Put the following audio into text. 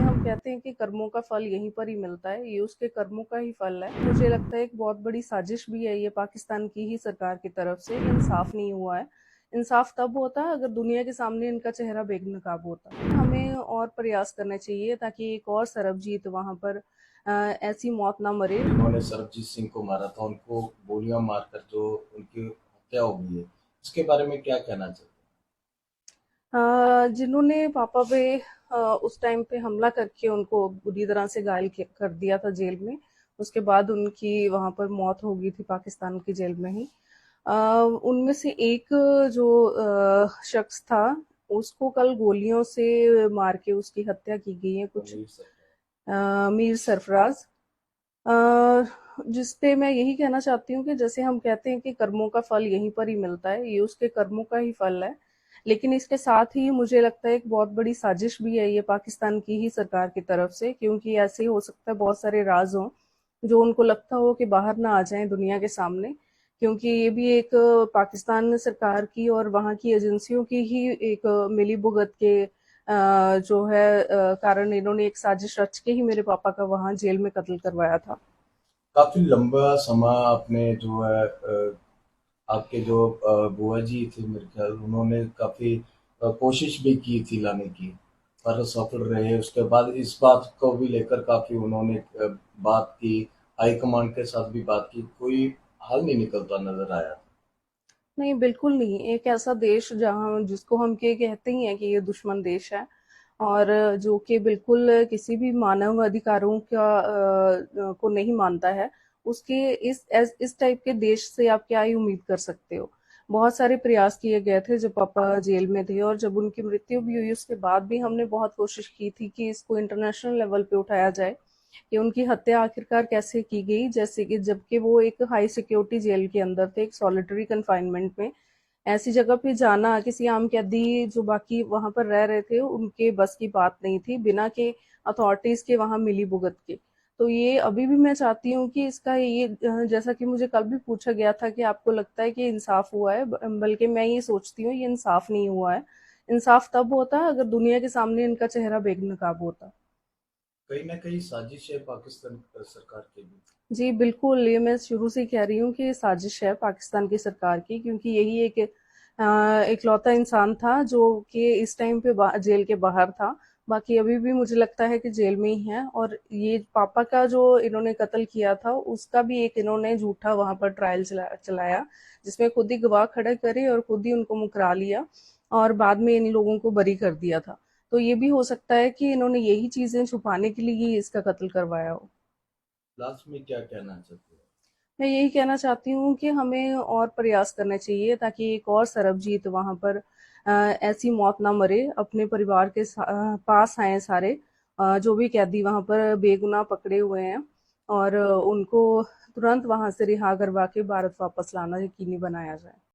हम कहते हैं कि कर्मों का फल यहीं पर ही मिलता है, ये उसके कर्मों का ही फल है। मुझे लगता है एक बहुत बड़ी साजिश भी है ये पाकिस्तान की ही सरकार की तरफ से। इंसाफ नहीं हुआ है। इंसाफ तब होता अगर दुनिया के सामने इनका चेहरा बेनकाब होता। हमें और प्रयास करने चाहिए ताकि एक और सरबजीत वहां पर ऐसी मौत ना मरे। जिन्होंने सरबजीत सिंह को मारा था, उनको गोलियां मारकर जो उनकी हत्या हो गई है, इसके बारे में क्या कहना चाहते जिन्होंने पापा पे उस टाइम पे हमला करके उनको बुरी तरह से कर दिया था जेल में। उसके बाद उनकी वहां पर मौत हो गई थी पाकिस्तान की जेल में ही। उनमें से एक जो शख्स था, उसको कल गोलियों से मार के उसकी हत्या की गई है। हैं? कुछ मीर सर। मीर सरफराज, जिस पे मैं यही कहना चाहती हूँ कि जैसे हम कहते हैं कि कर्मों का फल यहीं पर ही मिलता है, ये उसके कर्मों का ही फल है। लेकिन इसके साथ ही मुझे लगता है एक बहुत बड़ी साजिश भी है ये पाकिस्तान की ही सरकार की तरफ से, क्योंकि ऐसे ही हो सकता है बहुत सारे राज हों जो उनको लगता हो कि बाहर ना आ जाएं दुनिया के सामने। क्योंकि ये भी एक पाकिस्तान सरकार की और वहाँ की एजेंसियों की ही एक मिली भुगत के जो है कारण इन्होंने एक साजिश रच के ही मेरे पापा का वहाँ जेल में कत्ल करवाया था। काफी लंबा समय आपने जो है आपके जो बुआ जी थे, मेरे ख्याल उन्होंने काफी कोशिश भी की थी लाने की, पर सफल रहे। उसके बाद इस बात को भी लेकर काफी उन्होंने बात की, हाईकमांड के साथ भी बात की, कोई हल नहीं निकलता नजर आया। नहीं, बिल्कुल नहीं। एक ऐसा देश जहाँ जिसको हम के कहते ही हैं कि ये दुश्मन देश है और जो कि बिल्कुल किसी भी मानव अधिकारों को नहीं मानता है, उसके इस टाइप के देश से आप क्या ही उम्मीद कर सकते हो। बहुत सारे प्रयास किए गए थे जब पापा जेल में थे, और जब उनकी मृत्यु भी हुई उसके बाद भी हमने बहुत कोशिश की थी कि इसको इंटरनेशनल लेवल पे उठाया जाए कि उनकी हत्या आखिरकार कैसे की गई, जैसे कि जबकि वो एक हाई सिक्योरिटी जेल के अंदर थे, एक सॉलिटरी कन्फाइनमेंट में। ऐसी जगह पे जाना किसी आम कैदी जो बाकी वहां पर रह रहे थे उनके बस की बात नहीं थी, बिना के अथॉरिटीज के वहां मिली भुगत के। तो ये अभी भी मैं चाहती हूँ कि इसका ये जैसा कि मुझे कल भी पूछा गया था कि आपको लगता है कि इंसाफ हुआ है, बल्कि मैं ये सोचती हूँ ये इंसाफ नहीं हुआ है। इंसाफ तब होता अगर दुनिया के सामने इनका चेहरा बेनकाब होता। कहीं ना कहीं साजिश है पाकिस्तान सरकार की भी। जी, बिल्कुल, ये मैं शुरू से ही कह रही हूँ कि ये साजिश है पाकिस्तान की सरकार की, क्योंकि यही एक इकलौता इंसान था जो कि इस टाइम पे जेल के बाहर था। बाकी अभी भी मुझे लगता है कि जेल में ही है, और ये पापा का जो इन्होंने कत्ल किया था उसका भी एक इन्होंने झूठा वहां पर ट्रायल चलाया, जिसमें खुद ही गवाह खड़े करे और खुद ही उनको मुकरा लिया और बाद में इन लोगों को बरी कर दिया था। तो ये भी हो सकता है कि इन्होंने यही चीजें छुपाने के लिए ही इसका कत्ल करवाया हो। लास्ट में क्या कहना चाहते हो? मैं यही कहना चाहती हूँ कि हमें और प्रयास करने चाहिए ताकि एक और सरबजीत वहां पर ऐसी मौत ना मरे, अपने परिवार के पास आए सारे जो भी कैदी वहां पर बेगुनाह पकड़े हुए हैं, और उनको तुरंत वहां से रिहा करवा के भारत वापस लाना यकीनी बनाया जाए।